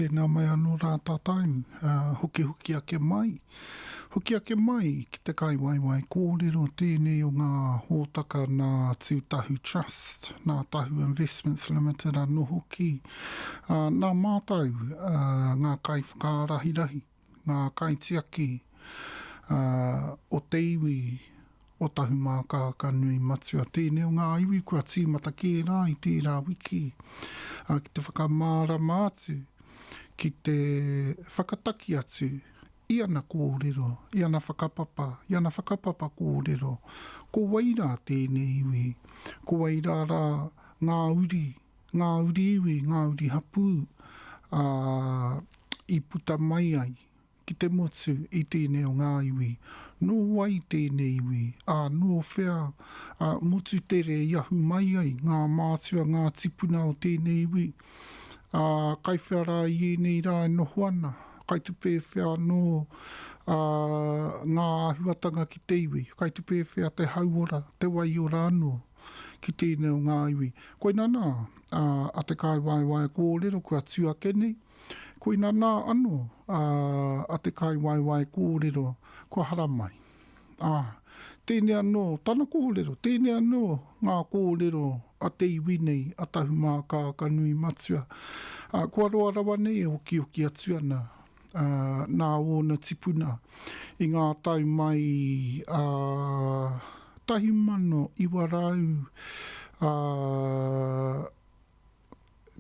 tēnā mai anō rā tātai, hoki ake mai. Hoki ake mai ki te Kaiwaewae kōrero tēnei o ngā hōtaka nā Tahu Trust, nā Tahu Investments Limited anō hoki. Nā mātau, ngā kai whakaarahirahi, ngā kai tiaki, o te iwi, o Tahumakakanuimatua. Tēnei o ngā iwi kua tīmata kē rā i tērā wiki. Ki te whakamārama atu, ki te whakataki atu, iana kōrero, iana whakapapa kōrero. Ko waira tēnei iwi, ko waira rā ngā uri iwi, ngā uri hapu, i puta mai ai, ki te motu i tēnei o ngā iwi. Nō wai tēnei iwi, nō whea, motu tere i ahu mai ai, ngā mātua, ngā tipuna o tēnei iwi. Kai whea rā i enei rā e noho ana, kai tupe whea nō ngā ahuatanga ki te iwi, kai tupe whea te hauora, te waiora anō ki tēnei o ngā iwi. Koe nana, a te Kaiwaewae kōrero, kua tuake nei. Koe nana anō, a te Kaiwaewae kōrero, kua hara mai. Tēnei anō, tana kōrero, tēnei anō, ngā kōrero a te iwi nei, a Tahumakakanuimatua. Kua roa rawa nei e hoki atu ana, nā ona tipuna, i ngā tau mai 1900,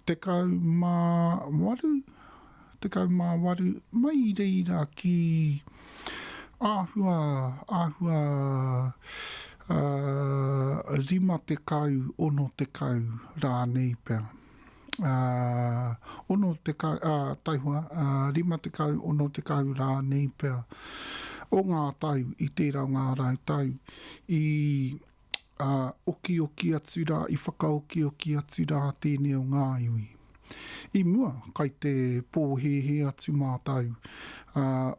tekau mā waru, mai reira ki āhua 50 ono tekau rā nei pēr. 50 ono tekau rā nei pēr. O ngā tau, i tērā ngā rai tau, i oki atu rā, i whakaoki atu rā tēnei o ngā iwi. I mua, kai te pōhehe atu mātau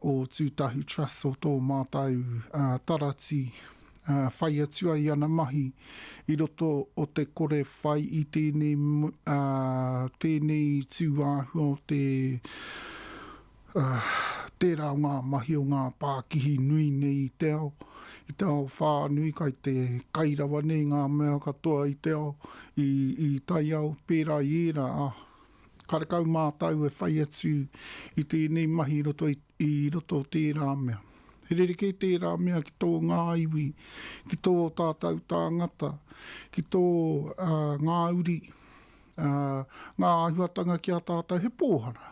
o Tahu Trust o tō mātau tarati, whai atua i ana mahi i roto o te kore whai i tēnei tūāhua o tērā o ngā mahi o ngā pākihi nui nei i te ao. I te ao whānui kai te kairawa nei ngā mea katoa i te ao, i tai ao pērā i era karekau mātau e whai atu i tēnei mahi i roto o tērā mea. He rerike tērā mea ki tō ngā iwi, ki tō tātou tāngata, ki tō ngā uri, ngā ahuatanga ki a tātou, he pōhara.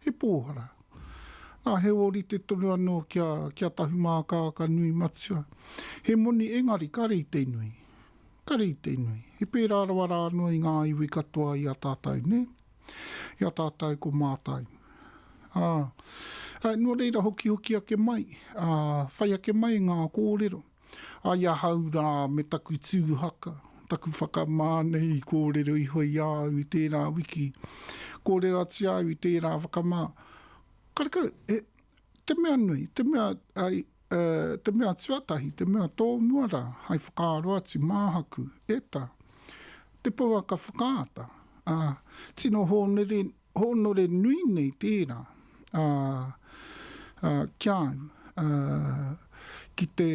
He pōhara. Nā he ori te tonu anō kia Tahumakakanuimatua. He moni engari, kare i te nui. He pērā rawa rā anō i ngā iwi katoa i a tātou, ne? I a tātou ko mātai. Nō reira hoki ake mai, whai ake mai ngā kōrero. Ia haura me taku tūhaka, taku whakamānei kōrero iho i au i tērā wiki. Kōrero ati au i tērā whakamā. Karekau, te mea nui, te mea tuatahi, te mea tō muara, hai whakaaro atu māhaku, te pauaka whakaata. Tino honore nui nei tērā, kia au, ki te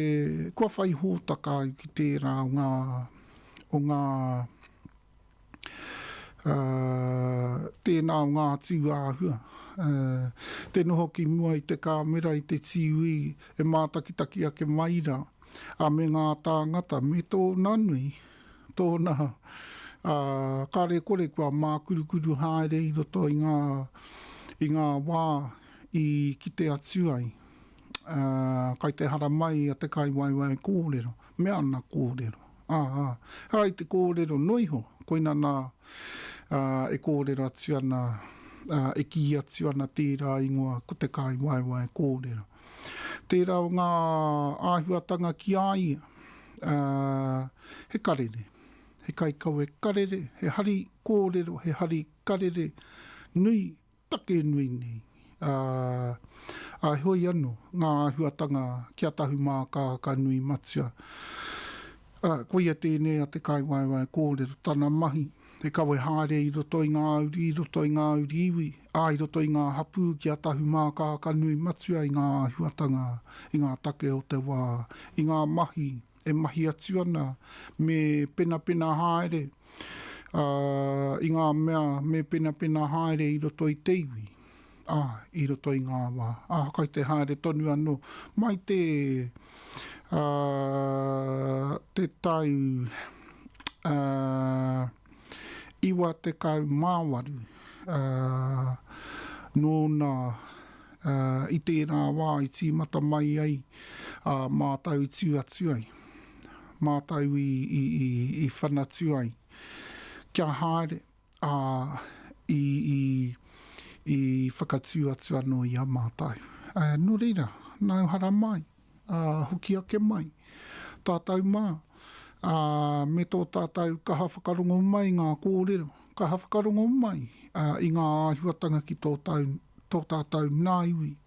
kua whai hōtaka au ki tērā o ngā tēnā o ngā tūāhua. Te noho ki mua i te kāmera i te tiwi e mātakitaki ake maira me ngā tāngata me tōna nui, tōna kare kore kua mākurukuru haere i roto i ngā wā i ki te atu ai. Kai te hara mai a te Kaiwaewae kōrero, me ana kōrero. Harai te kōrero noiho, koina nā e kōrero atu ana, e ki atu ana tērā ingoa ko te Kaiwaewae kōrero. Tērā o ngā āhuatanga ki āia, he karere. He kaikau e karere, he hari kōrero, he hari karere, nui, take nui nei. Hoi anō, ngā āhuatanga kia Tahumakakanuimatua. Koia tēnei a te Kaiwaewae kōrero, tana mahi, he kawe haere I roto I ngā uri, I roto I ngā uri iwi, I roto I ngā hapu ki a Tahumakakanuimatua I ngā huatanga, I ngā take o te wā, I ngā mahi, e mahi atu ana, me pena haere, I ngā mea, me pena haere I roto I te iwi, I roto I ngā wā. Kai te haere tonu anō, mai te tau, iwa te kau māwaru, nōna I tērā wā I tīmata mai ai, mātau I tū atu ai, mātau I whanatu ai. Kia haere, I whakatū atu anō I a mātau. Nō reira, nau hara mai, hoki ake mai, tātou mā, me tō tātou kaha whakarongo mai ngā kōrero, kaha whakarongo mai I ngā āhuatanga ki tō tātou nā iwi,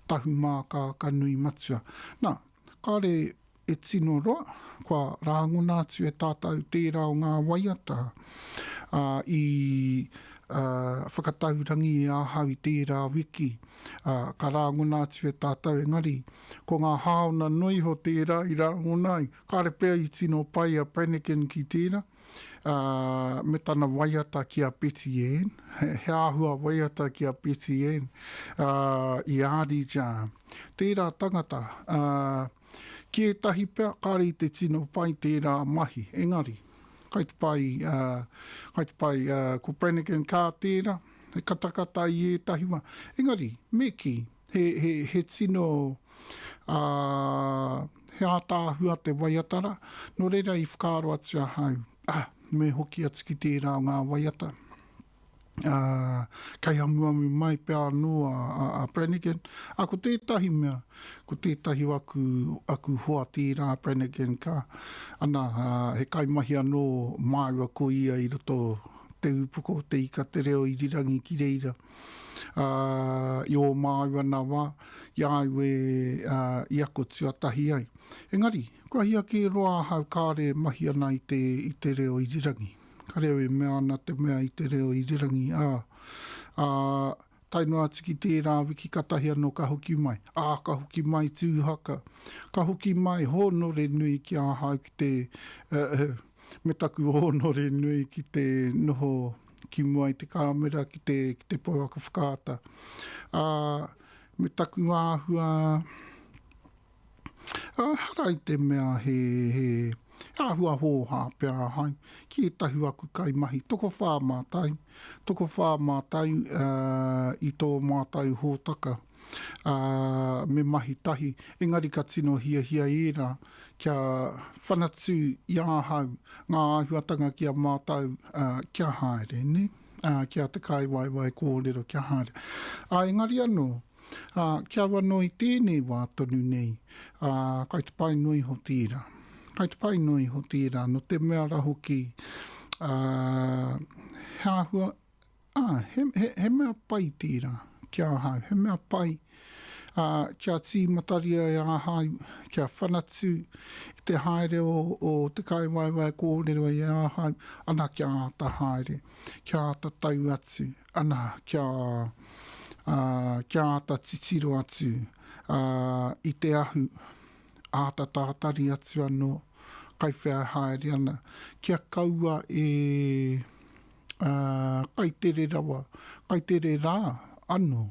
Tahumakakanuimatua. Nā, kāre e tino roa, kua rāngona atu e tātou tērā o ngā waiata I whakataurangi e āhau I tērā wiki, ka rāngona atu e tātou engari, ko ngā haona nui ho tērā I rāngona ai, kāre pēr I tino pai a Panikin ki tērā, me tana waiata ki a PTN, he āhua waiata ki a PTN, I Ādija. Tērā tangata, ki e tahi pēr, kāre I te tino pai tērā mahi, engari. Kai te pai, ko Panikin kā tērā, he katakata I e tahi wā. Engari, me ki, he tino, he ātāhua te waiatara, no reira I whakaaro atu a hau. Me hoki atu ki tērā o ngā waiata. Kai amuamu mai pēr no a Panikin. Ko tētahi mea, ko tētahi aku hoa tērā Panikin ka. Ana, he kaimahi anō māua ko ia I roto te upuko, te ika te reo I rirangi ki reira. I o māua nā wā, I au I ako tuatahi ai. Engari, kua hia ke roa hau kāre mahi ana I te reo I rirangi. Ka reo e mea ana te mea I te reo I rirangi. Taino atu ki tērā wiki katahi anō ka hoki mai. Ka hoki mai tūhaka. Ka hoki mai honore nui ki a hau ki te... me taku honore nui ki te noho ki mua I te kāmera ki te poaka whakaata. Me taku āhua... harai te mea he āhua hōhā pēr hai. Ki e tahu aku kai mahi. Toko whā mātai. Toko whā mātai I tō mātai hōtaka. Me mahi tahi. Engari ka tino hia era. Kia whanatu I āhau. Ngā āhuatanga kia mātai kia haere, ne? Kia te Kaiwaewae kōrero kia haere. Engari anō. Kia wano I tēnei wā tonu nei, kai te pai nui ho tērā. Kai te pai nui ho tērā, no te mea raho ki, he āhua, he mea pai tērā, kia hau, he mea pai, kia tīmataria e āhau, kia whanatu, I te haere o te Kaiwaewae kōrero e āhau, ana kia āta haere, kia āta tau atu, ana kia āta titiro atu, I te ahu, āta tātari atu anō, kai whea haere ana, kia kaua kai tere rawa, kai tere rā anō,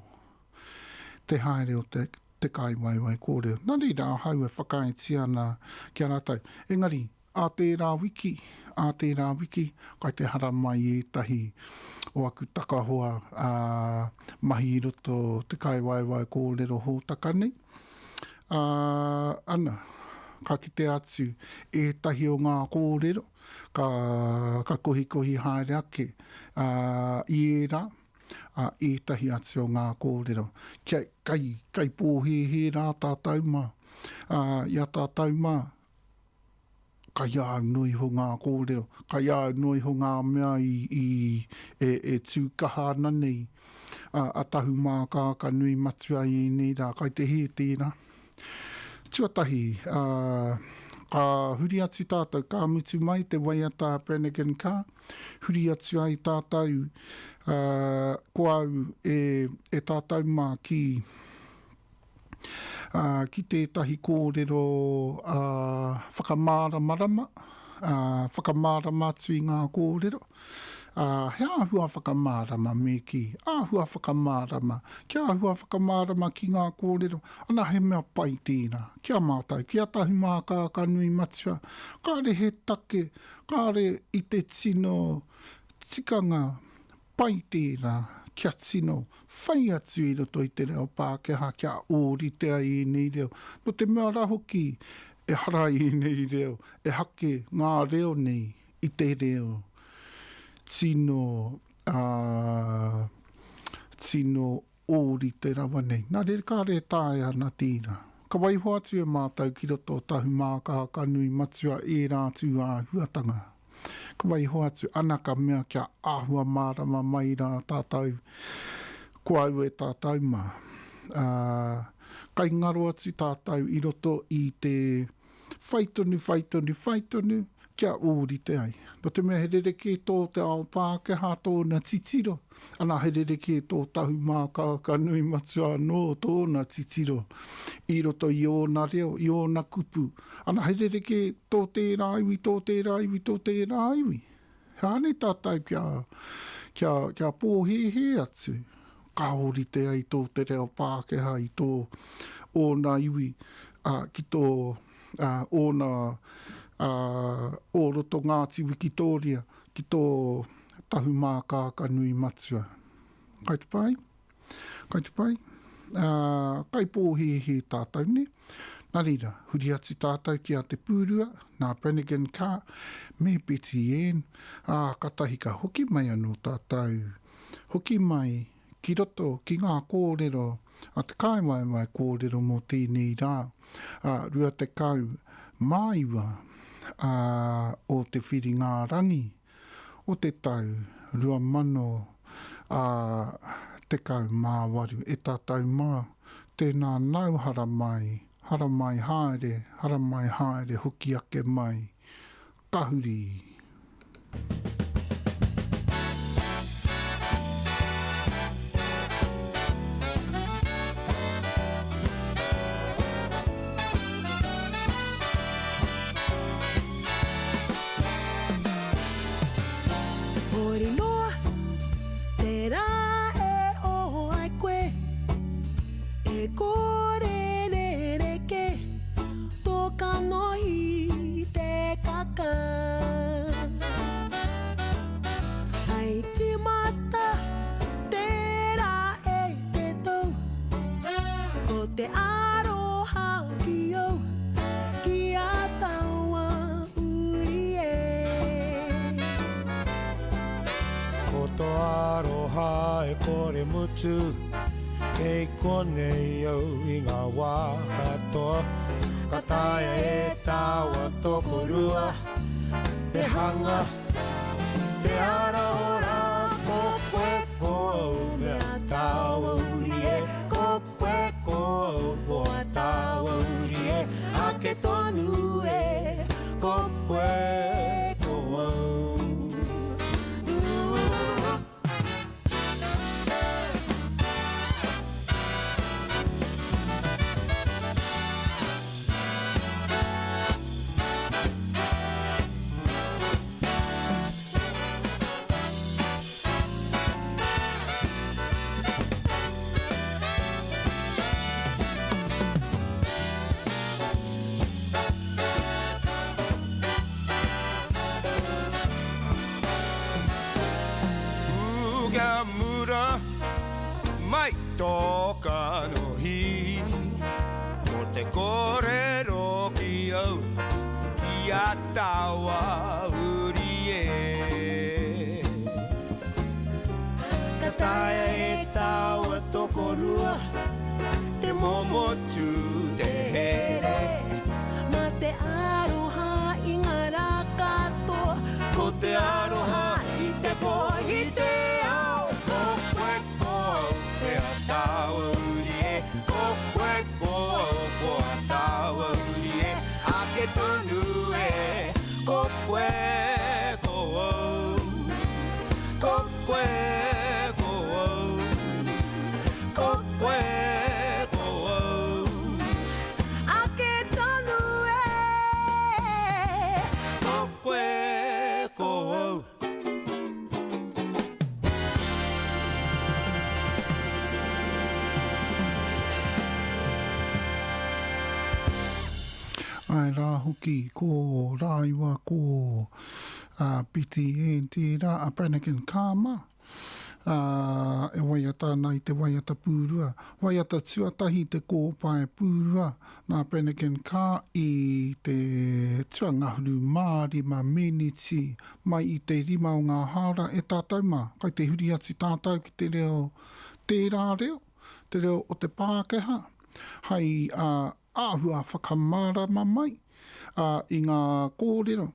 te haere o te Kaiwaewae kōrero. Nā reira hau e whakaetia ana kia rātou. Engari, a tērā wiki, kai te hara mai e tahi o aku takahoa mahi I roto te Kaiwaewae kōrero hōtaka nei. Ana, ka kite atu e tahi o ngā kōrero, ka kohi haere ake I e rā, e tahi atu o ngā kōrero. Kai pōhehe rā tātou mā, ia tātou mā, kai au nui ho ngā kōrero, kai au nui ho ngā mea e tūkaha ana nei, a Tahumakakanuimatua I nei rā, kai te he tēnā. Tuatahi, huri atu tātou ka mutu mai te Wairarapa Panagan ka. Huri atu ai tātou koau e tātou mā ki tētahi kōrero whakamāramarama, whakamārama atu i ngā kōrero. He āhua whakamārama me ki, āhua whakamārama, kia āhua whakamārama ki ngā kōrero, ana he mea pai tēnā, kia mātou, kia Tahumakakanuimatua, kāre he take, kāre i te tino tikanga pai tēnā, kia tino, whai atu i roto i te reo Pākehā, kia ōrite ai i nei reo. No te mea rahoki e harai i nei reo, e hake ngā reo nei i te reo. Tino ōrite rawa nei. Nā re kāre tāe ana tīna. Ka waiho atu e mātou ki roto Tahumakakanuimatua e rātu āhuatanga. Ka waiho atu anaka mea kia āhua mārama mai rā tātou koau e tātou mā. Kai ngaro atu tātou i roto i te whaitonu, kia ōrite ai. No te mea he rereke tō te ao Pākehā tōna titiro. Ana he rereke tō Tahumakakanuimatua no tōna titiro. I roto i ōna reo, i ōna kupu. Ana he rereke tō tērā iwi. Hāne tātou kia pōhehe atu. Ka ōrite ai tō te reo Pākehā i tō ōna iwi. Ki tō ōna o roto Ngāti Wikitoria ki tō Tahumakakanuimatua. Kai te pai? Kai pōhehe tātou ne. Nā reira, huri atu tātou ki a te pūrua, nā Panagan ka, me peti en. Katahi ka hoki mai anō tātou. Hoki mai ki roto ki ngā kōrero, a te Kaiwaewae kōrero mō tēnei rā. Rua te kau māiwa. O te whiringārangi, o te tau, 2018 māwaru, e tātou mā, tēnā nau haramai haere, hoki ake mai, kahuri. Kei konei au I ngā wā katoa Ka taia e tāua tokorua Te hanga, te ara ora Ko koe ko au mea tāua uri e Ko koe ko au poa tāua uri e A ke tonu e Ko koe ko au Mai toka no hi Mo te korero ki au Ki a taua uri e Ka taia e taua tokorua Te momotu te here Ma te aroha I ngā rā katoa Ko te aroha I te po I te au Tāua uri e, ko koe ko au, ko a tāua uri e, a ke tonu e ko koe ko au ko koe ko au ko koe ko au ake tonu e ko koe ko au Ai rā hoki, ko rāiwa, ko piti e te rā a Panakin Kāma. E waiata nei te waiata pūrua. Waiata tuatahi te kōpae pūrua. Nā Panakin Kā i te tuangahuru mārima meniti mai i te rima o ngā hara e tātou mā. Kai te huri atu tātou ki te reo tērā reo, te reo o te Pākehā. Hei āhua whakamārama mai i ngā kōrero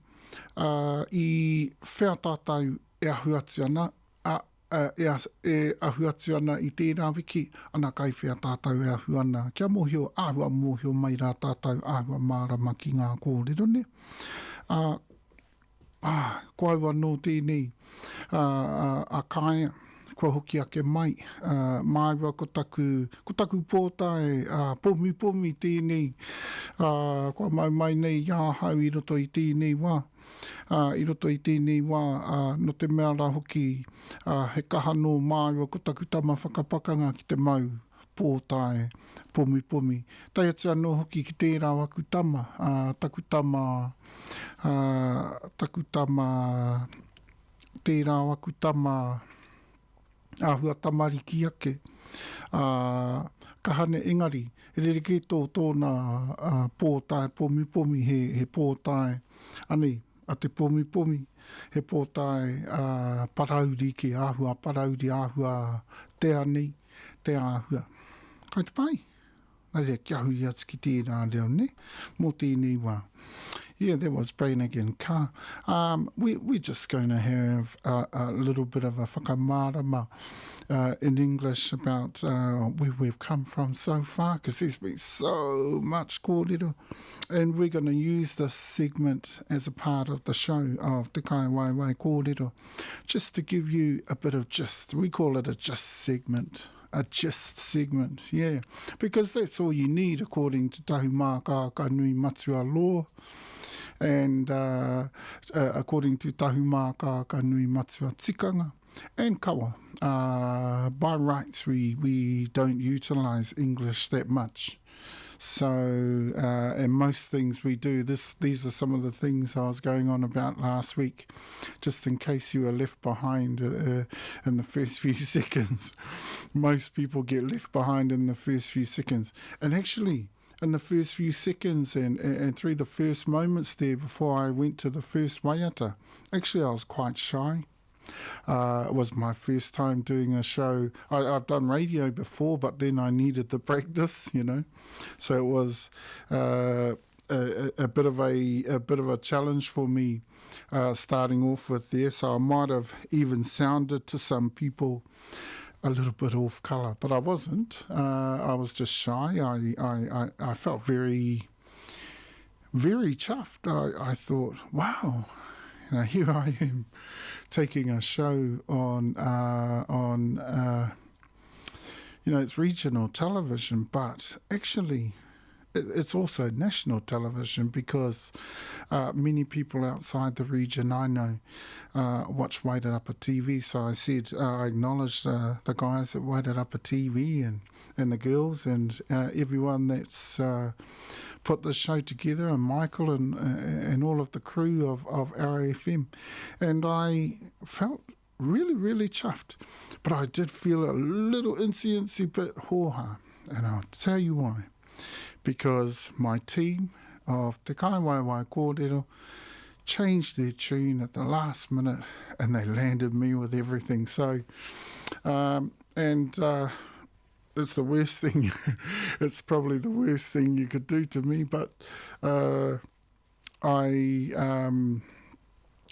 i whea tātou e ahu atu ana e ahu atu ana i tērā wiki ana kai whea tātou e ahu ana kia mōhio āhua mōhio mai rā tātou āhua mārama ki ngā kōrero ne ko aua no tēnei a kāia kua hoki ake mai, māua ko taku pōtae, pomi tēnei, kua mai nei iāhau i roto i tēnei wā. I roto i tēnei wā, no te mea rā hoki, he kaha no māua ko taku tama whakapakanga ki te mau pōtae, pomi. Tai atu anō hoki ki tērā waku tama, taku tama, tērā waku tama, āhua tamariki ake. Kahane engari, e rereke tōna pōtae pomi, he pōtae, anei, a te pomi, he pōtae parauri ke āhua, āhua te anei, te āhua. Kai te pai? Nai rea kia hui atu ki tērā reo, ne? Mō tēnei wā. Yeah, that was Branigan Ka. We're just going to have a little bit of a whakamārama in English about where we've come from so far, because there's been so much kōrero. And we're going to use this segment as a part of the show of Te Kaiwaewae Kōrero, just to give you a bit of gist. We call it a gist segment. A gist segment, yeah. Because that's all you need according to Tahumakakanuimatua law. And according to Tahumakakanuimatua tikanga and kawa. By rights, we don't utilise English that much. So, and most things we do, these are some of the things I was going on about last week, just in case you were left behind in the first few seconds. Most people get left behind in the first few seconds. And actually, in the first few seconds and through the first moments there before I went to the first waiata, actually I was quite shy. It was my first time doing a show. I've done radio before, but then I needed the practice, you know. So it was a bit of a challenge for me starting off with there. So I might have even sounded to some people a little bit off colour, but I wasn't. I was just shy. I felt very, very chuffed. I thought, wow, you know, here I am taking a show on you know, it's regional television, but actually it's also national television because many people outside the region I know watch Wairarapa TV. So I said, I acknowledged the guys at Wairarapa TV and the girls and everyone that's put this show together, and Michael and all of the crew of RFM. And I felt really, really chuffed. But I did feel a little incy bit hoha. And I'll tell you why. Because my team of Te Kaiwaewae Kōrero changed their tune at the last minute and they landed me with everything. So, it's the worst thing. It's probably the worst thing you could do to me, but I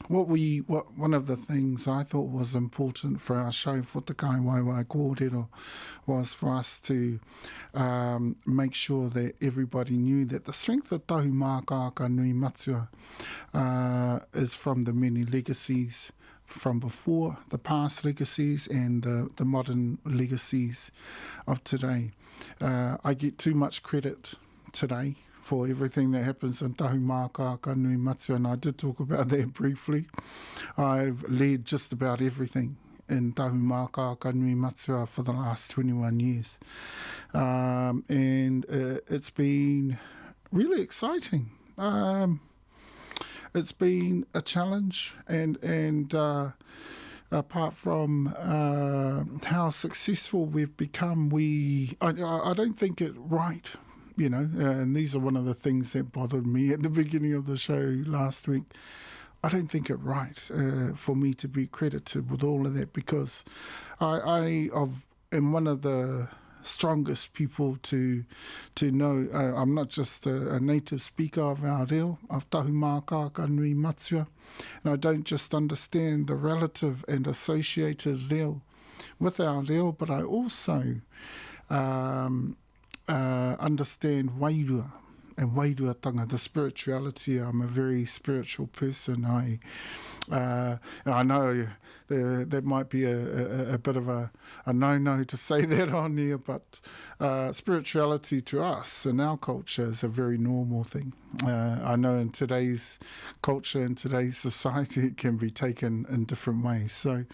one of the things I thought was important for our show for the Kaiwaewae Korero was for us to make sure that everybody knew that the strength of Tahumakakanuimatua is from the many legacies from before, the past legacies and the modern legacies of today. I get too much credit today for everything that happens in Tahumakakanuimatua, and I did talk about that briefly. I've led just about everything in Tahumakakanuimatua for the last 21 years. And it's been really exciting. It's been a challenge, and apart from how successful we've become, I don't think it right. You know, and these are one of the things that bothered me at the beginning of the show last week. I don't think it right for me to be credited with all of that, because I am one of the strongest people to know. I'm not just a native speaker of our reo, of Tahumakakanuimatua, and I don't just understand the relative and associated reo with our reo, but I also understand wairua and wairuatanga, the spirituality. I'm a very spiritual person. I know that might be a bit of a no-no to say that on here, but spirituality to us in our culture is a very normal thing. I know in today's culture, in today's society, it can be taken in different ways. So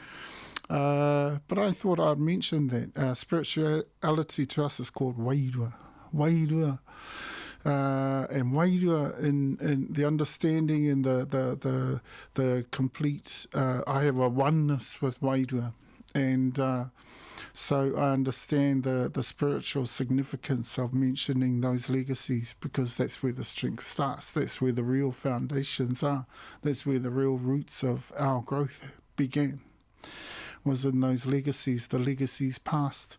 but I thought I'd mention that spirituality to us is called wairua. Wairua. And wairua in the understanding and the complete, I have a oneness with wairua. And so I understand the spiritual significance of mentioning those legacies, because that's where the strength starts. That's where the real foundations are. That's where the real roots of our growth began, was in those legacies, the legacies past.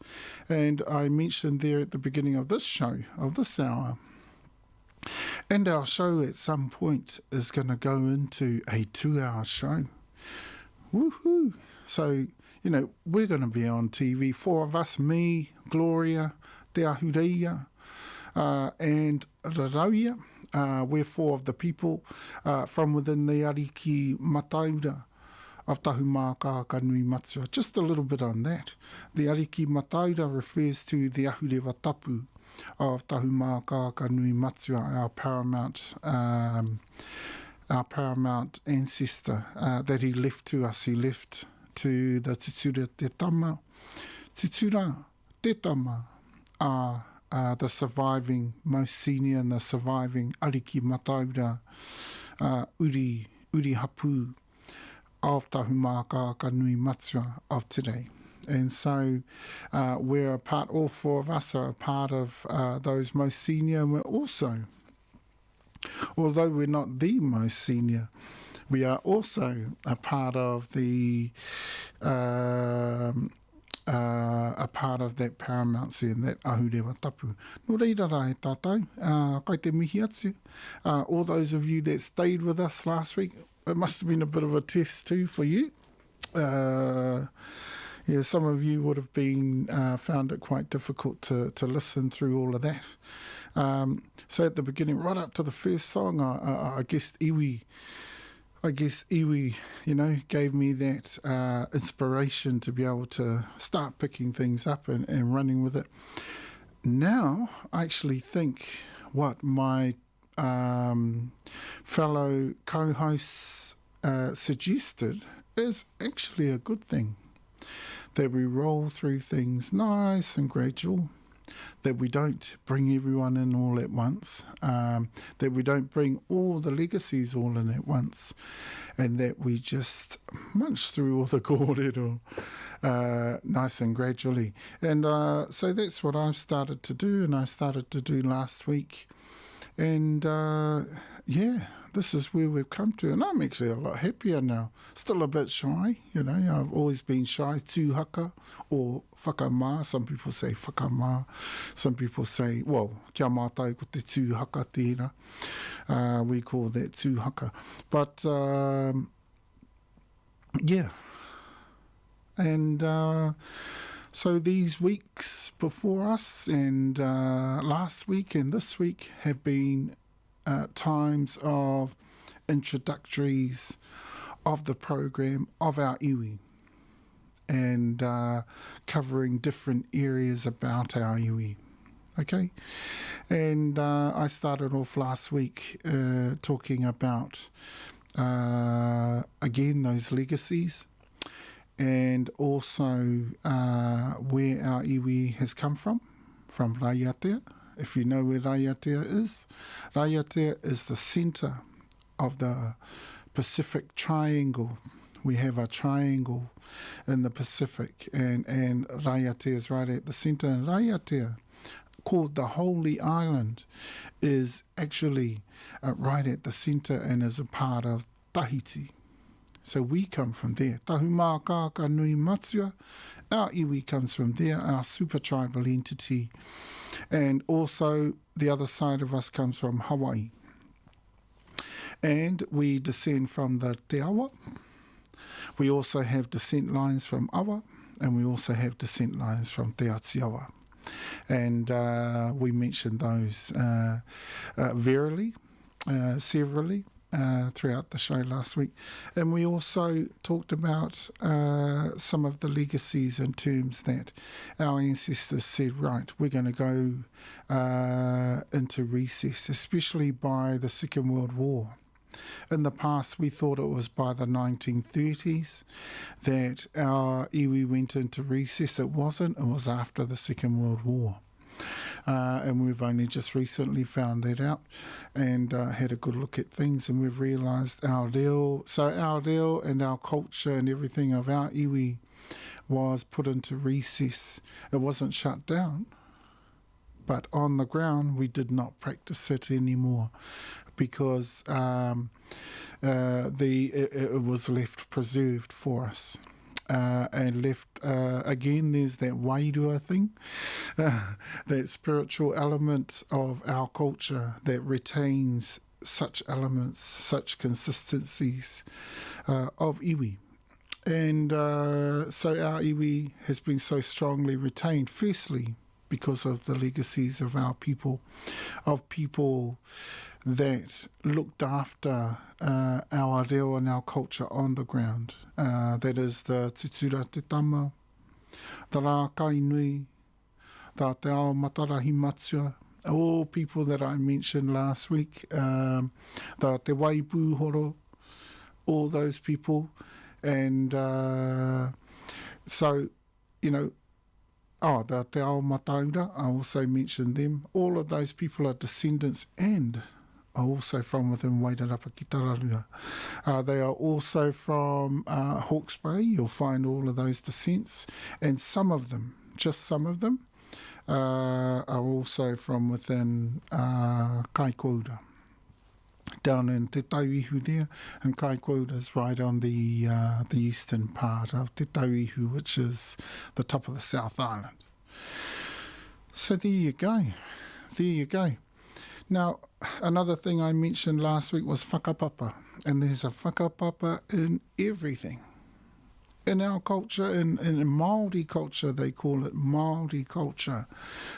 And I mentioned there at the beginning of this show, of this hour, and our show at some point is going to go into a 2-hour show. Woohoo! So, you know, we're going to be on TV, 4 of us, me, Gloria, Te Ahureia, and Rarauia. We're 4 of the people from within the Ariki Mataura of Tahumakakanuimatua. Just a little bit on that. The Ariki Mataura refers to the Ahurewa tapu of Tahumakakanuimatua, our paramount ancestor that he left to us. He left to the Tutura Te Tama. Tutura Te Tama are the surviving, most senior and the surviving Ariki Mataura uri hapu of Tahumakakanuimatua of today. And so we're a part, all 4 of us are a part of those most senior, and we're also, although we're not the most senior, we are also a part of the a part of that paramountcy and that ahurewa tapu. No reira rai tātou, kai te mihi atu. All those of you that stayed with us last week, it must have been a bit of a test too for you. Yeah, some of you would have been found it quite difficult to listen through all of that. So at the beginning, right up to the first song, I guess iwi, you know, gave me that inspiration to be able to start picking things up and running with it. Now, I actually think what my fellow co-hosts suggested is actually a good thing. That we roll through things nice and gradual, that we don't bring everyone in all at once, that we don't bring all the legacies all in at once, and that we just munch through all the korero nice and gradually. And so that's what I've started to do, and I started to do last week. And yeah, this is where we've come to, and I'm actually a lot happier now. Still a bit shy, you know, I've always been shy, tūhaka or whakamā. Some people say whakamā, some people say, well, kia mātai ko te tūhaka tēnā. We call that tūhaka. But yeah. And so these weeks before us and last week and this week have been times of introductories of the program of our iwi and covering different areas about our iwi. Okay, and I started off last week talking about, again, those legacies and also where our iwi has come from Raiatea. If you know where Raiatea is the centre of the Pacific Triangle. We have a triangle in the Pacific, and Raiatea is right at the centre. And Raiatea, called the Holy Island, is actually right at the centre and is a part of Tahiti. So we come from there. Tahumakakanuimatua, our iwi comes from there, our super tribal entity. And also the other side of us comes from Hawaii. And we descend from the Te Awa. We also have descent lines from Awa, and we also have descent lines from Te Atiawa. And we mentioned those severally throughout the show last week. And we also talked about some of the legacies in terms that our ancestors said, right, we're going to go into recess, especially by the Second World War. In the past, we thought it was by the 1930s that our iwi went into recess. It wasn't. It was after the Second World War. And we've only just recently found that out and had a good look at things, and we've realised our reo and our culture and everything of our iwi was put into recess. It wasn't shut down, but on the ground we did not practice it anymore because it was left preserved for us. And left, again, there's that waitua thing, that spiritual element of our culture that retains such elements, such consistencies of iwi. And so our iwi has been so strongly retained, firstly, because of the legacies of our people, that looked after our reo and our culture on the ground. That is the tutura te tama, the rā kainui, the te ao matarahimatua, all people that I mentioned last week, the te waipūhoro, all those people. And so, you know, the te ao mataura, I also mentioned them. All of those people are descendants and are also from within Wairarapa ki Tararua. They are also from Hawke's Bay. You'll find all of those descents. And some of them, just some of them, are also from within Kaiwaewae, down in Te Tauihu there. And Kaiwaewae is right on the eastern part of Te Tauihu, which is the top of the South Island. So there you go. There you go. Now, another thing I mentioned last week was whakapapa, and there's a whakapapa in everything. In our culture, in Māori culture, they call it Māori culture.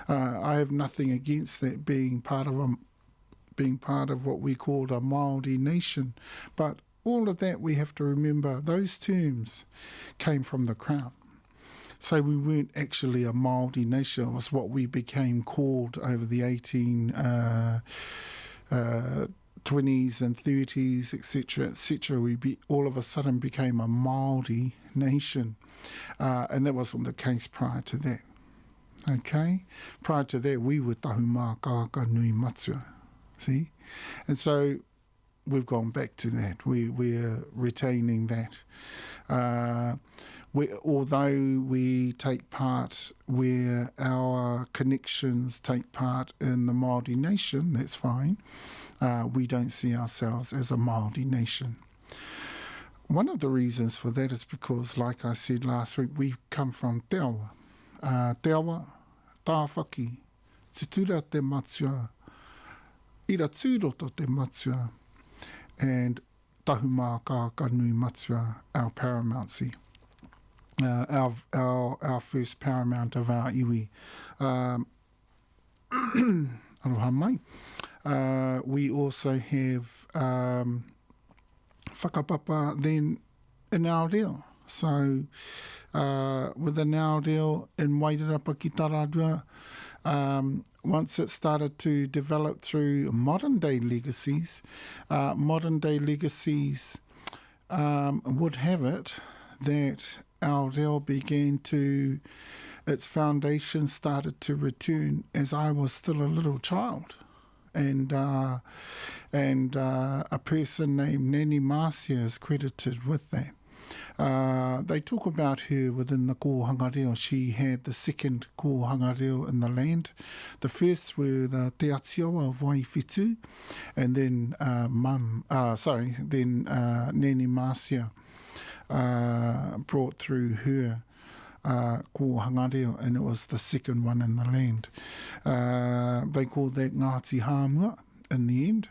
I have nothing against that being part of what we called a Māori nation, but all of that we have to remember, those terms came from the Crown. So we weren't actually a Māori nation. It was what we became called over the 1820s and 30s, etc. We all of a sudden became a Māori nation. And that wasn't the case prior to that. Okay? Prior to that, we were Tahumakakanuimatua. See? And so we've gone back to that. We're retaining that. Although we take part where our connections take part in the Māori nation, that's fine. We don't see ourselves as a Māori nation. One of the reasons for that is because, like I said last week, we come from Te Awa. Te Awa, tāwhaki, tutura te matua, ira tūroto te matua, and Tahumakakanuimatua, our paramountcy. Our first paramount of our iwi. Aroha mai. We also have whakapapa then in our reo. So with an our reo in Wairarapa ki Taradua, once it started to develop through modern day legacies would have it that our reo began to, its foundation started to return as I was still a little child. And a person named Nani Marcia is credited with that. They talk about her within the kōhanga reo. She had the second kōhanga reo in the land. The first were the Te Atiawa of Waiwhitu, and then Nani Marcia brought through her kōhanga reo, and it was the second one in the land. They called that Ngāti Hāmua in the end,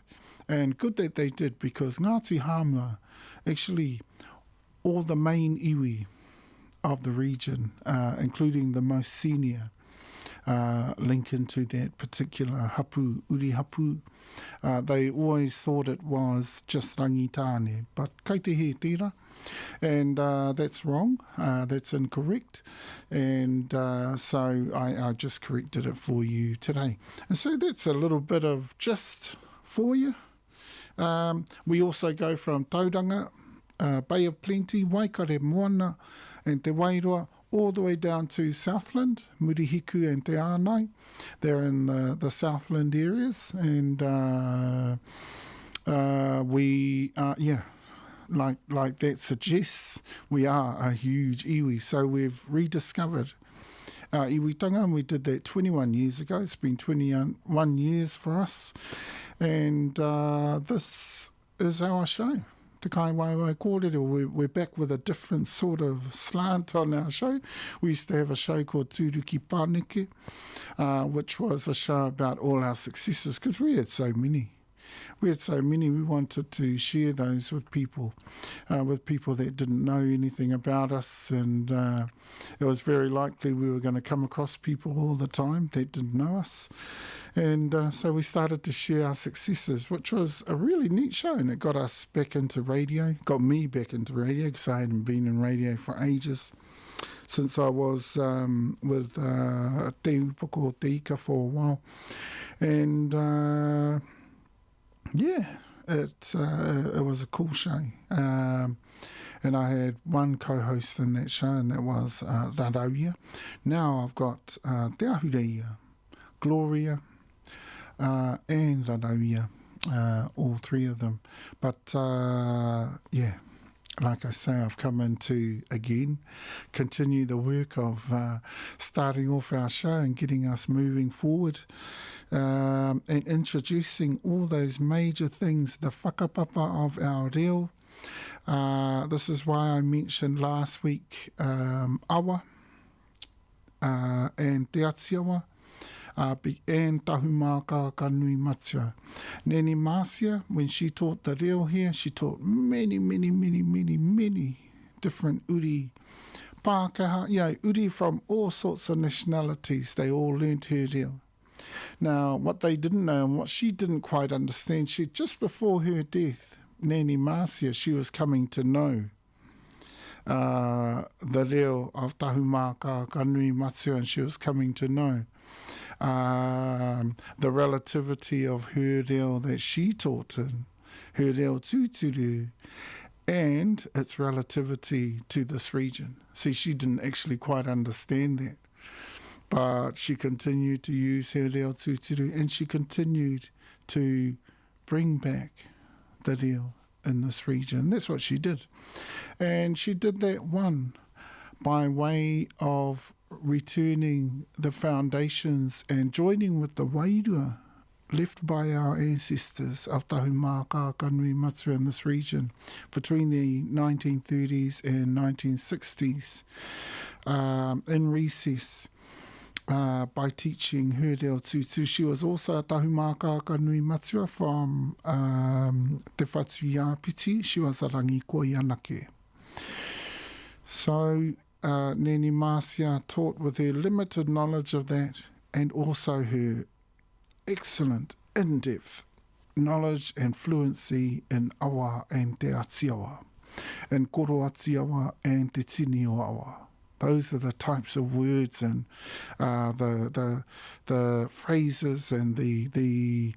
and good that they did, because Ngāti Hāmua, actually all the main iwi of the region, including the most senior, link into that particular hapu, uri hapu. They always thought it was just rangitane, but kei te he tira. And that's wrong, that's incorrect, and so I just corrected it for you today. And so that's a little bit of just for you. We also go from Tauranga, Bay of Plenty, Waikare Moana and Te Wairoa, all the way down to Southland, Murihiku and Te Ānai. They're in the Southland areas, and we like that suggests, we are a huge iwi. So we've rediscovered our iwitanga, and we did that 21 years ago. It's been 21 years for us, and this is our show. Te Kaiwaewae Korero. We're back with a different sort of slant on our show. We used to have a show called Tūruki Pāneke, which was a show about all our successes, because we had so many. We wanted to share those with people that didn't know anything about us, and it was very likely we were going to come across people all the time that didn't know us. And so we started to share our successes, which was a really neat show, and it got us back into radio, got me back into radio, because I hadn't been in radio for ages, since I was with Te Upoko Te Ika for a while. And it was a cool show. And I had one co-host in that show, and that was Rarauia. Now I've got Te Ahureia, Gloria, and Rarauia, all three of them. But like I say, I've come in to, again, continue the work of starting off our show and getting us moving forward, and introducing all those major things, the whakapapa of our reo. This is why I mentioned last week awa and te atiawa, and Tahumakakanuimatua. Nani Marcia, when she taught the reo here, she taught many different uri Pākehā, uri from all sorts of nationalities. They all learned her reo. Now, what they didn't know and what she didn't quite understand, just before her death, Nani Marcia, she was coming to know the reo of Tahumakakanuimatua, and she was coming to know the relativity of her reo that she taught in, her reo tūturu, and its relativity to this region. See, she didn't actually quite understand that, but she continued to use her reo tūturu, and she continued to bring back the reo in this region. That's what she did. And she did that, one, by way of returning the foundations and joining with the wairua left by our ancestors of Tahumakakanuimatua in this region between the 1930s and 1960s, in recess, by teaching her reo tūturu. She was also a Tahumakakanuimatua from te whatu i āpiti, she was a rangi ko i anake. So Nene Marcia taught with her limited knowledge of that and also her excellent, in-depth knowledge and fluency in awa and te atiawa, and koro atiawa and te tini o awa. Those are the types of words and the phrases and the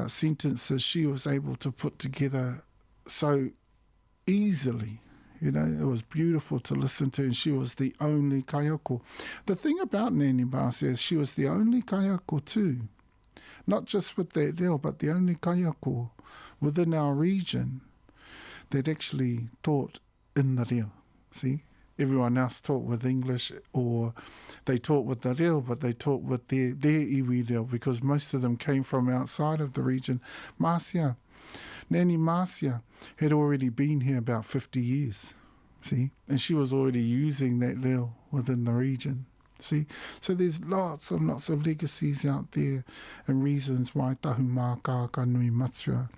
sentences she was able to put together so easily. You know, it was beautiful to listen to, and she was the only kaiako. The thing about Nene Marcia is she was the only kaiako too. Not just with that reo, but the only kaiako within our region that actually taught in the reo. See? Everyone else taught with English, or they taught with the reo, but they taught with their iwi reo, because most of them came from outside of the region. Marcia, Nene Marcia had already been here about 50 years, see? And she was already using that reo within the region, see? So there's lots of legacies out there and reasons why Tahumakakanuimatua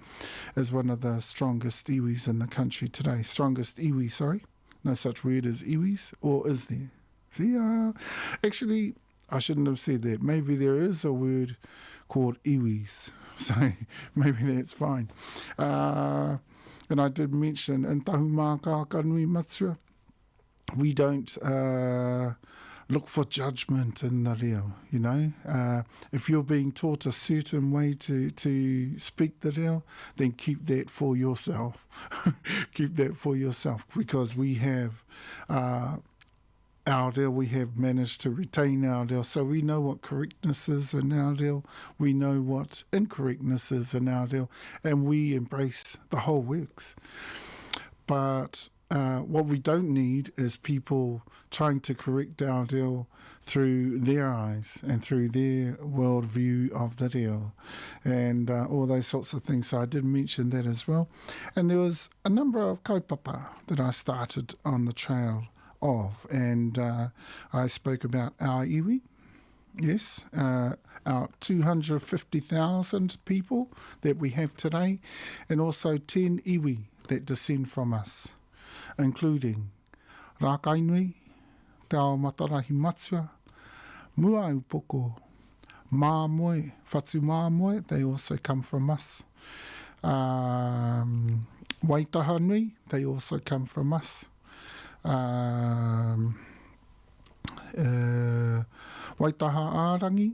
is one of the strongest iwis in the country today. Strongest iwi, sorry. No such word as iwis, or is there? See, actually, I shouldn't have said that. Maybe there is a word called iwis, so maybe that's fine. And I did mention in Tahumakakanuimatua, we don't look for judgment in the reo, you know. If you're being taught a certain way to speak the reo, then keep that for yourself. Keep that for yourself, because we have our reo, we have managed to retain our reo, so we know what correctness is in our reo, we know what incorrectness is in our reo, and we embrace the whole works. But what we don't need is people trying to correct our reo through their eyes and through their worldview of the reo, and all those sorts of things. So I did mention that as well. And there was a number of kaupapa that I started on the trail of, and I spoke about our iwi. Yes, our 250,000 people that we have today, and also 10 iwi that descend from us, including Rākainui, Te Ao Matarahimatua, Mua Upoko, Māmoe, Whatu Māmoe, they also come from us. Waitahanui, they also come from us. Waitaha Ārangi,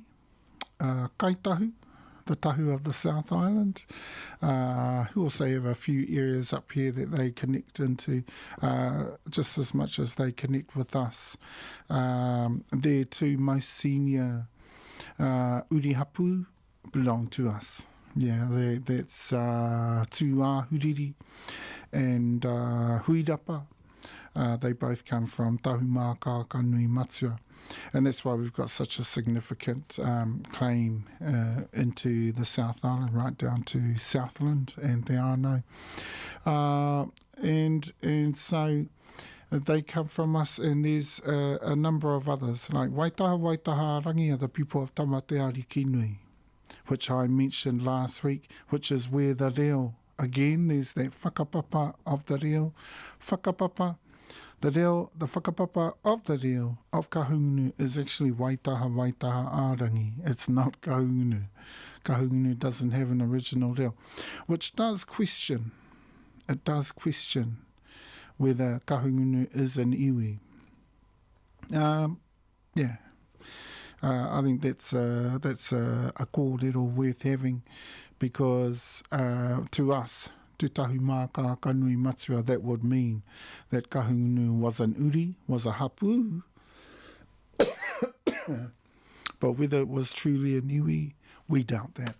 Kaitahu, the tahu of the South Island, who also have a few areas up here that they connect into just as much as they connect with us. Their two most senior urihapu belong to us. Yeah, that's Tūāhuriri and Wairarapa. They both come from Tahumakakanuimatua. And that's why we've got such a significant claim into the South Island, right down to Southland and Te Anau. And so they come from us, and there's a number of others, like Waitaha Rangi are the people of Tamateari Kinui, which I mentioned last week, which is where the reo, again, there's that whakapapa of the reo. Whakapapa. The whakapapa of the reo of Kahungunu is actually Waitaha Ārangi. It's not Kahungunu. Kahungunu doesn't have an original reo, which does question, whether Kahungunu is an iwi. I think that's a kōrero worth having, because to us, to Tahumakakanuimatua, that would mean that Kahungunu was an uri, was a hapu. But whether it was truly an iwi, we doubt that.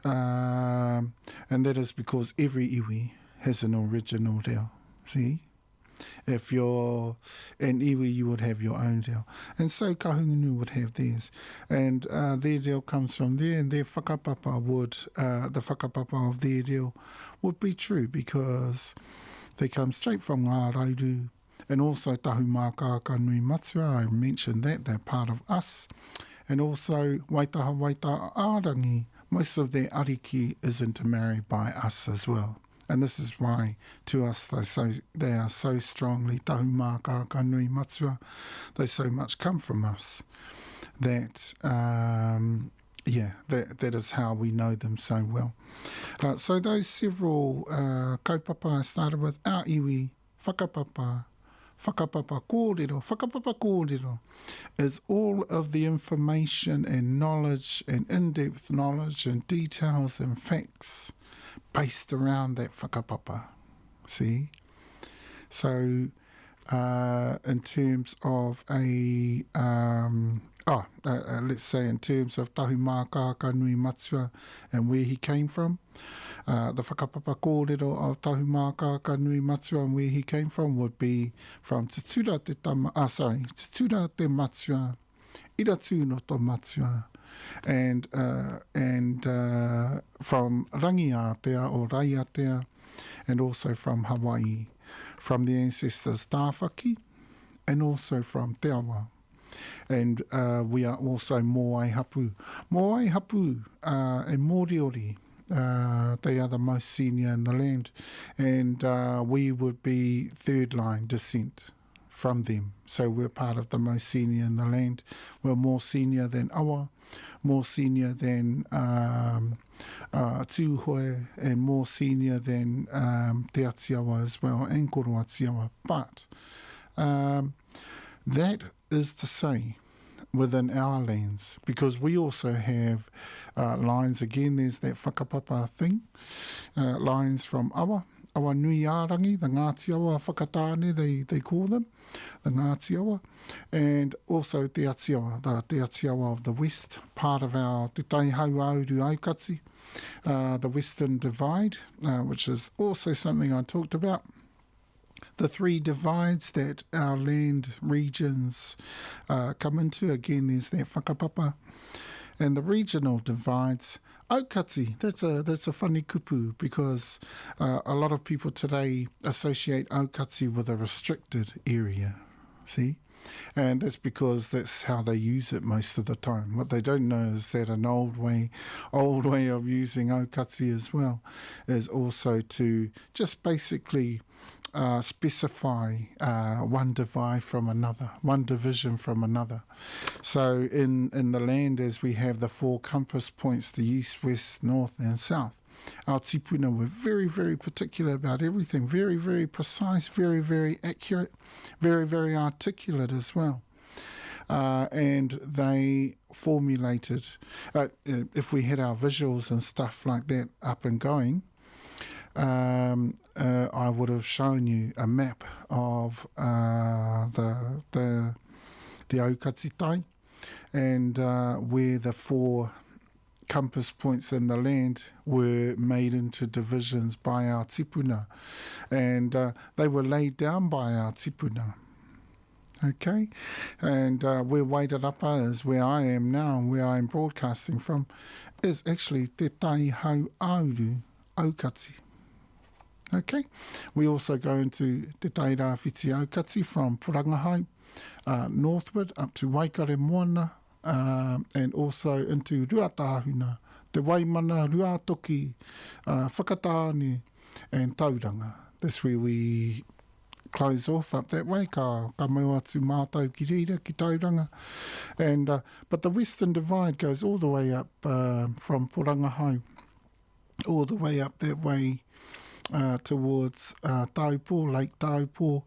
And that is because every iwi has an original reo. See? If you're an iwi, you would have your own reo. And so Kahungunu would have theirs. And their reo comes from there, and their whakapapa would, the whakapapa of their reo would be true, because they come straight from Ngā Rairu. And also Tahumakakanuimatua, I mentioned that, they're part of us. And also Waitaha Ārangi, most of their ariki is intermarried by us as well. And this is why, to us, they are so strongly Tahumakakanuimatua. They so much come from us that, that is how we know them so well. So those several kaupapa I started with, our iwi, whakapapa kōrero, is all of the information and knowledge and in-depth knowledge and details and facts based around that whakapapa. See? So, in terms of let's say in terms of Tahumakakanuimatua and where he came from, the whakapapa kōrero of Tahumakakanuimatua and where he came from would be from Te Tura te Matua, Iratu no to Matua, and from Rangiatea or Raiatea, and also from Hawaii, from the ancestors Tāwhaki, and also from Te Awa. And we are also Moai Hapu. Moai Hapu and Moriori, they are the most senior in the land, and we would be third line descent from them. So we're part of the most senior in the land. We're more senior than Awa, more senior than Tūhoe, and more senior than Te Atiawa as well, and Koro Atiawa. But that is to say, within our lands, because we also have lines, again, there's that whakapapa thing, lines from Awa Nui Ārangi, the Ngāti Awa Whakatāne, they call them, the Ngāti Awa, and also Te Atiawa, the Te Atiawa of the West, part of our Te Taihau Auru Aukati, the Western Divide, which is also something I talked about. The three divides that our land regions come into, again, there's that whakapapa. And the regional divides, Aukati, that's a funny kupu, because a lot of people today associate Aukati with a restricted area, see? And that's because that's how they use it most of the time. What they don't know is that an old way of using Aukati as well is also to just basically specify one divide from another, one division from another. So in the land, as we have the four compass points, the east, west, north and south, our tipuna were very, very particular about everything, very, very precise, very, very accurate, very, very articulate as well. And they formulated, if we had our visuals and stuff like that up and going, I would have shown you a map of the Aukati Tai, and where the four compass points in the land were made into divisions by our tipuna, and they were laid down by our tipuna. Okay, and where Wairarapa is, where I am now, where I am broadcasting from, is actually Te Taihau Auru Aukati. Okay, we also go into Te Tairāwhiti Aukati from Purangahau northward up to Waikare Moana, and also into Ruatahuna, Te Waimana, Ruatoki, Whakatāne and Tauranga. That's where we close off up that way, ka mau atu mātou ki reira, ki Tauranga. And, but the Western Divide goes all the way up from Purangahau, all the way up that way towards Taupo, Lake Taupo,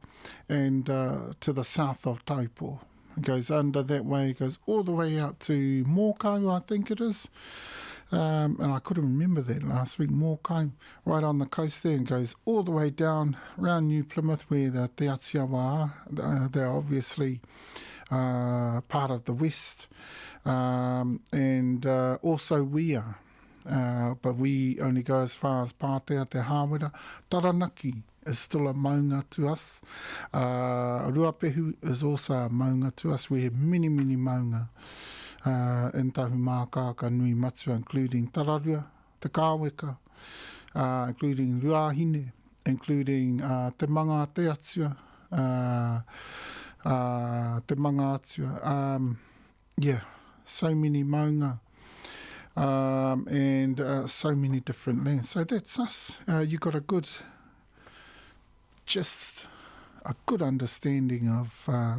and to the south of Taupo. It goes under that way, it goes all the way out to Mōkau, I think it is. And I couldn't remember that last week, Mōkau, right on the coast there, and goes all the way down around New Plymouth where the Te Atiawa are. They're obviously part of the West. And also we are. But we only go as far as Pātea Te Hāwera. Taranaki is still a maunga to us. Ruapehu is also a maunga to us. We have many, many maunga in Tahumakakanuimatua, including Tararua, Te Kāweka, including Ruahine, including Te Manga Te Atua, Te Manga Atua. So many maunga. and so many different lands. So that's us. You got a good understanding of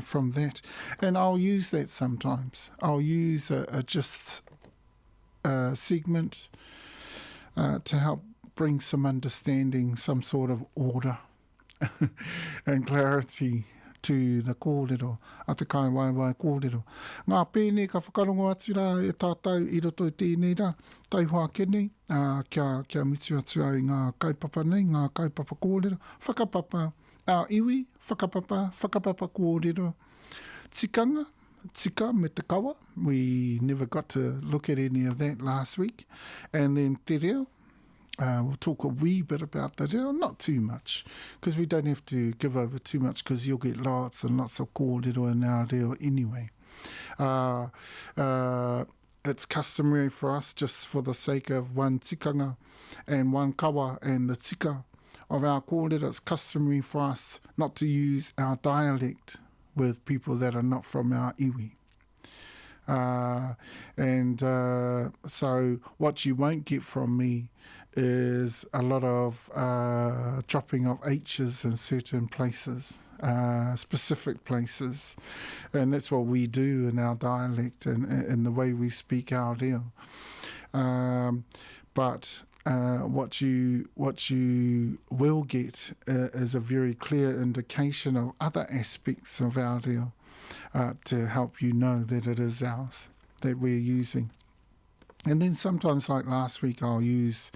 from that, and I'll use that sometimes. I'll use a gist segment to help bring some understanding, some sort of order and clarity to the kōrero, a te Kaiwaewae kōrero. Ngā pēne ka whakarongo atu rā e tātou I roto I tēnei rā, tauhā kenei, kia mitu atu au ngā kaupapa nei, ngā kaupapa kōrero, whakapapa our iwi, whakapapa kōrero, tika me te kawa. We never got to look at any of that last week. And then te reo, we'll talk a wee bit about the reo, not too much, because we don't have to give over too much, because you'll get lots and lots of kōrero in our reo anyway. It's customary for us, just for the sake of one tikanga and one kawa and the tika of our kōrero, it's customary for us not to use our dialect with people that are not from our iwi. So what you won't get from me is a lot of dropping of H's in certain places, specific places, and that's what we do in our dialect and in the way we speak our reo. But what you will get is a very clear indication of other aspects of our reo to help you know that it is ours, that we're using. And then sometimes, like last week, I'll use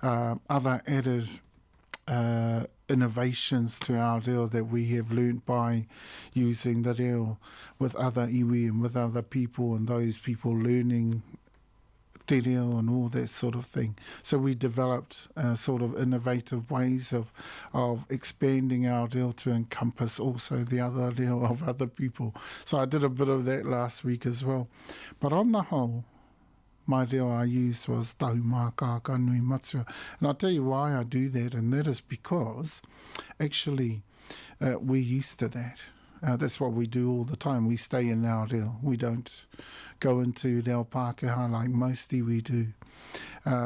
other added innovations to our reo that we have learnt by using the reo with other iwi and with other people, and those people learning te reo and all that sort of thing. So we developed sort of innovative ways of expanding our reo to encompass also the other reo of other people. So I did a bit of that last week as well. But on the whole, my reo I used was Tahumakakanuimatua. And I'll tell you why I do that, and that is because actually we're used to that. That's what we do all the time. We stay in our reo. We don't go into reo Pākehā like most iwi do.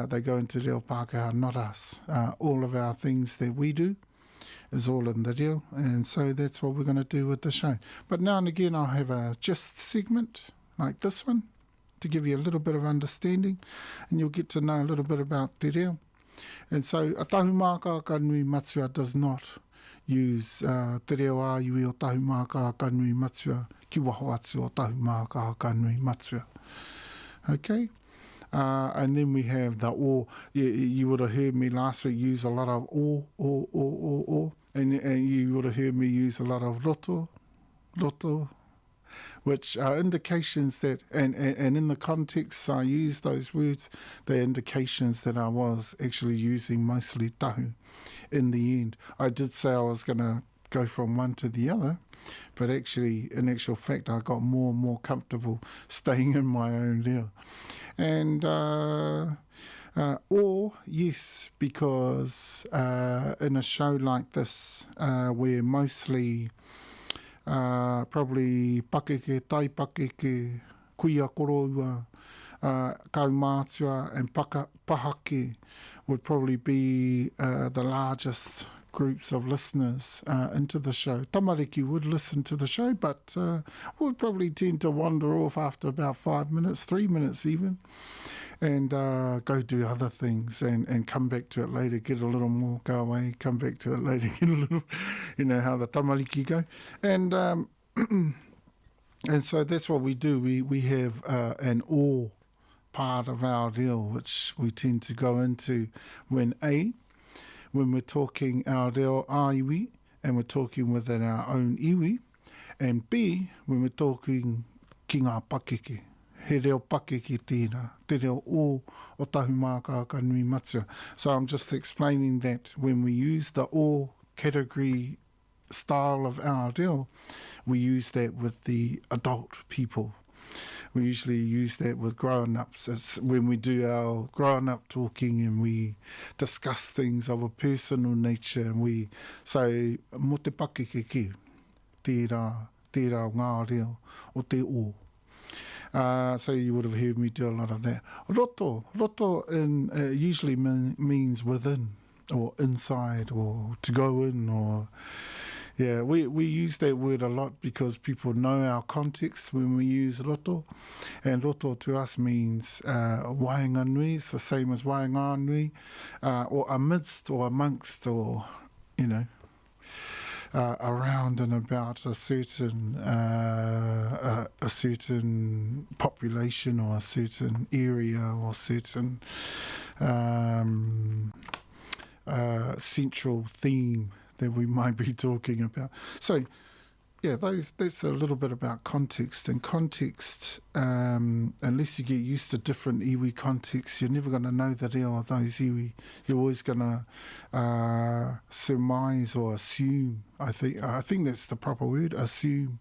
They go into reo Pākehā, not us. All of our things that we do is all in the reo, and so that's what we're going to do with the show. But now and again I'll have a gist segment like this one to give you a little bit of understanding, and you'll get to know a little bit about te reo. And so a Tahumakakanuimatua does not use te reo āiwi o Tahumakakanuimatua ki waho atu o Tahumakakanuimatua. Okay? And then we have the o. You would have heard me last week use a lot of o. And you would have heard me use a lot of roto, which are indications that, and in the context I use those words, they're indications that I was actually using mostly tahu in the end. I did say I was going to go from one to the other, but actually, in actual fact, I got more and more comfortable staying in my own reo. And, or, yes, because in a show like this, where mostly probably pakeke, taipakeke, kuia koroua, kaumātua and pahake would probably be the largest groups of listeners into the show. Tamariki would listen to the show, but would probably tend to wander off after about 5 minutes, 3 minutes even, and go do other things and come back to it later, get a little more, go away, come back to it later, get a little, you know how the tamariki go. And and so that's what we do. We have an awe part of our reo, which we tend to go into when we're talking our reo āiwi and we're talking within our own iwi, and B, when we're talking ki ngā pakeke. He reo pakeke tēnā, te reo o Tahumakakanuimatua. So I'm just explaining that when we use the o category style of our reo, we use that with the adult people. We usually use that with grown-ups. It's when we do our grown-up talking and we discuss things of a personal nature, and we say, mo te pakeke ki, tērā ngā reo o te o. So you would have heard me do a lot of that. Roto usually means within or inside or to go in or... Yeah, we use that word a lot because people know our context when we use roto. And roto to us means wainga nui, it's the same as wainga nui, or amidst or amongst or, you know, around and about a certain population or a certain area or certain central theme that we might be talking about. So, yeah, that's a little bit about context. And context, unless you get used to different iwi contexts, you're never going to know the reo of those iwi. You're always going to surmise or assume. I think that's the proper word, assume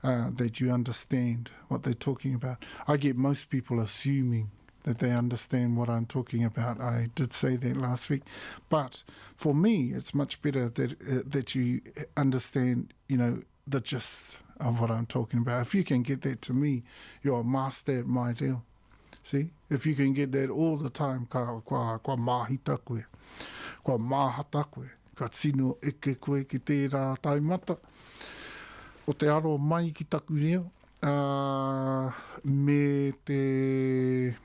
that you understand what they're talking about. I get most people assuming that they understand what I'm talking about. I did say that last week. But for me, it's much better that you understand, you know, the gist of what I'm talking about. If you can get that to me, you're a master at my deal. See? If you can get that all the time, ka mahita koe, ka mahata koe, ka tino eke koe ki tērā taimata, o te aro mai ki taku reo, me te...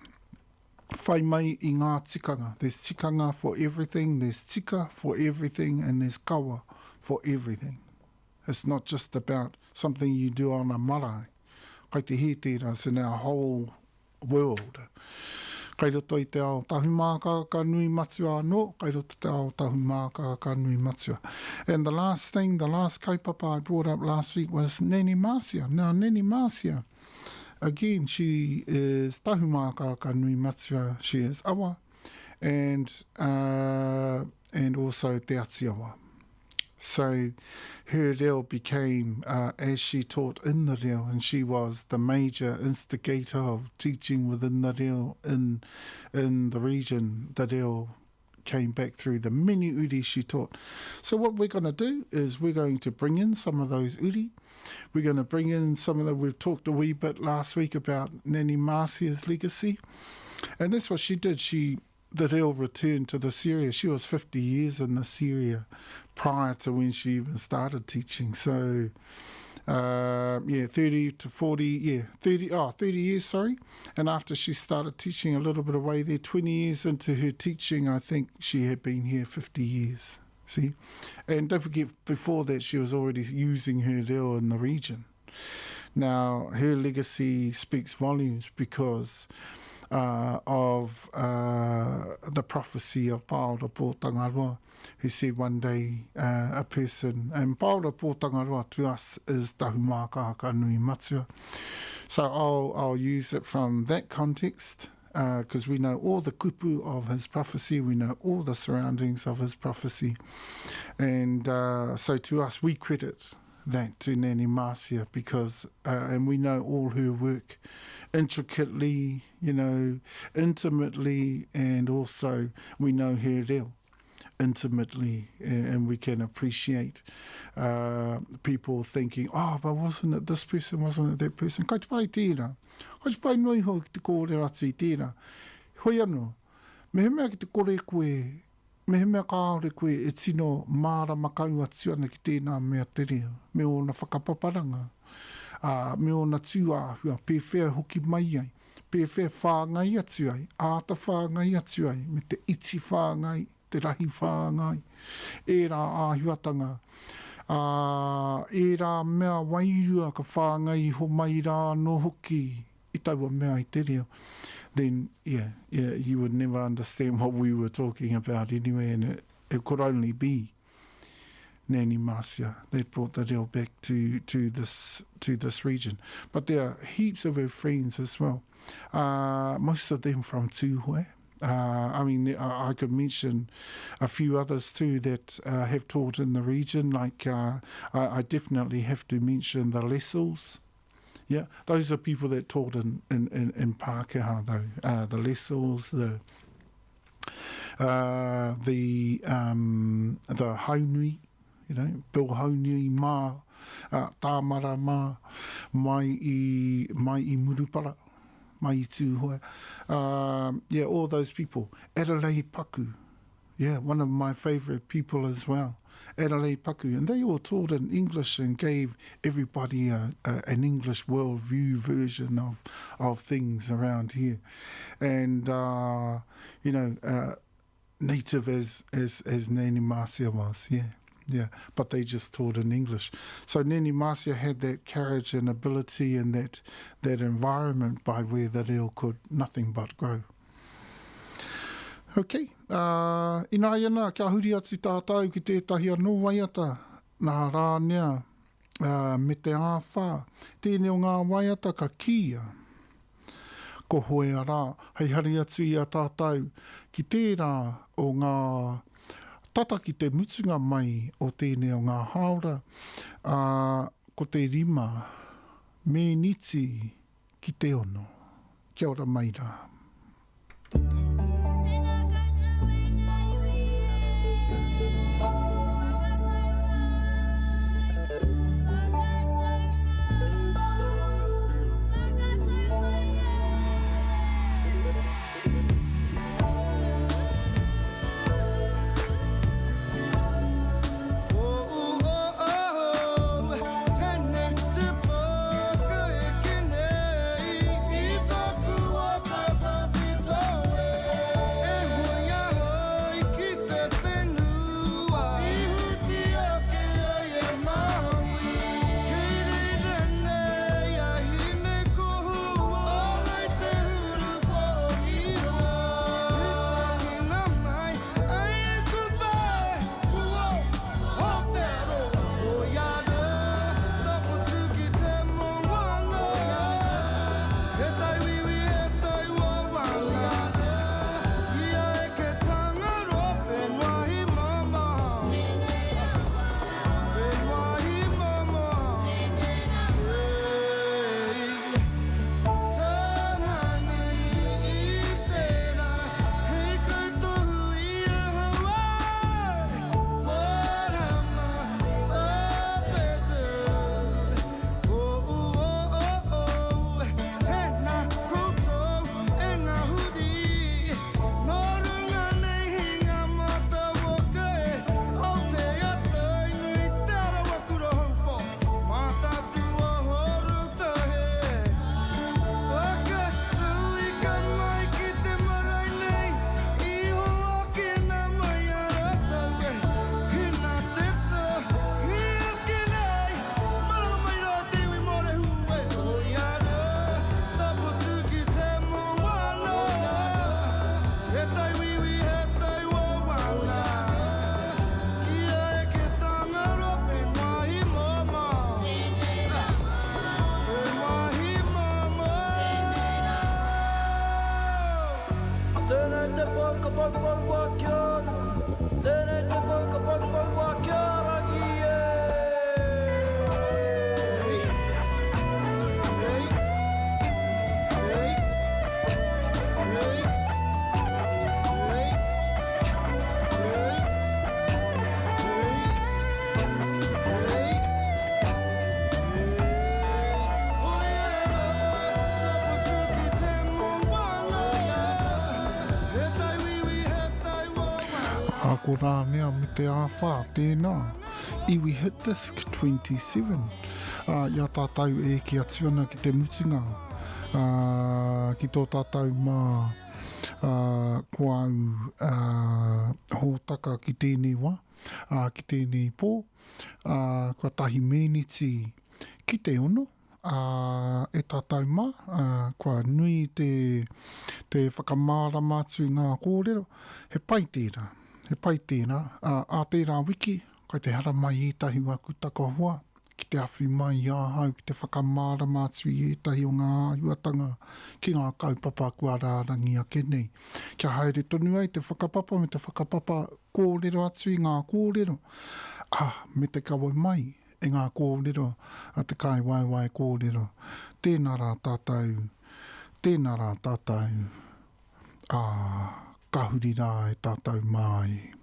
whai mai I ngā tikanga. There's tikanga for everything, there's tika for everything, and there's kawa for everything. It's not just about something you do on a marae. Kai te hētera, it's in our whole world. Kai roto I te ao Tahumakakanuimatua no, kai roto te ao Tahumakakanuimatua. And the last kaupapa I brought up last week was Nene Marcia. Now, Nene Marcia, again, she is Tahumakakanuimatua, she is awa, and also te ati awa. So her reo became, as she taught in the reo, and she was the major instigator of teaching within the reo in the region. The reo came back through the many uri she taught. So what we're going to do is we're going to bring in some of those uri. We're going to bring in some of the, we've talked a wee bit last week about Nene Marcia's legacy. And that's what she did. The reo returned to this area. She was 50 years in this area prior to when she even started teaching. So, 30 to 40, 30 years, sorry. And after she started teaching a little bit away there, 20 years into her teaching, I think she had been here 50 years. See? And don't forget, before that, she was already using her reo in the region. Now, her legacy speaks volumes because of the prophecy of Paora Pōtangaroa, who said one day a person, and Paora Pōtangaroa to us is Tahumakakanuimatua. So I'll use it from that context, because we know all the kupu of his prophecy, we know all the surroundings of his prophecy, and so to us we credit that to Nene Marcia because, and we know all her work intricately, you know, intimately, and also we know her reo intimately, and we can appreciate people thinking, oh, but wasn't it this person, wasn't it that person? Kai te pai tēnā. Kai te pai noi ho ki te kōrero atu I tēnā. Hoi anō, me he mea ki te kore koe, me he mea ka aore koe e tino māra makau atu ana ki tēnā mea te reo, me o na whakapaparanga. Me o na tūāhua, pēwhea hoki mai ai, pēwhea whāngai atu ai, āta whāngai atu ai, me te iti whāngai, te rahi whāngai, e rā āhuatanga, e rā mea wairua ka whāngai ho mai rā no hoki, I taua mea I te reo. Then, you would never understand what we were talking about anyway, and it could only be Nene Marcia that brought the reo back to this region. But there are heaps of her friends as well. Most of them from Tūhoe. I mean, I could mention a few others too that have taught in the region. Like I definitely have to mention the Lessels. Yeah, those are people that taught in Pākehā though. The Lessels, the Haunui. You know, Bill Haunui mā, Tāmara mā, mai I Murupara, mai I Tūhoe. Yeah, all those people. Adelaide Paku, yeah, one of my favourite people as well. Adelaide Paku, and they all taught in English and gave everybody an English worldview version of things around here. And, you know, native as Nene Marcia was, yeah, but they just taught in English. So Nene Marcia had that courage and ability and that environment by where the reo could nothing but grow. Okay, ina iana, kia huri atu tātou ki tētahi anō waiata, nā rā nea, me te āwhā, tēnei o ngā waiata ka kia. Ko hoe ara, hei hari atu I a tātou, ki tērā o ngā tata ki te mutunga mai o tēnei o ngā haora, ko te rima, me niti ki te ono. Kia ora mai rā. Ko rā nea me te āwhā tēnā. Iwi hit disc 27. Ia tātou e ki atuana ki te mutunga. Ki tō tātou mā ko au hōtaka ki tēnei wā, ki tēnei pō. Kua tahi mēniti ki te ono. E tātou mā, kua nui te whakamārama atu ngā kōrero. He pai tērā. He pai tēnā, a tērā wiki, kai te hara mai I tahi waku takahoa, ki te awhi mai I āhau, ki te whakamārama atu I tahi o ngā āhuatanga, ki ngā kaupapa kua rārangi a kenei. Kia haere tonu ai te whakapapa me te whakapapa kōrero atu I ngā kōrero. Me te kawa mai e ngā kōrero, a te Kaiwaewae kōrero. Tēnā rā tātou, tēnā rā tātou. Ka huri rā e tātou mai.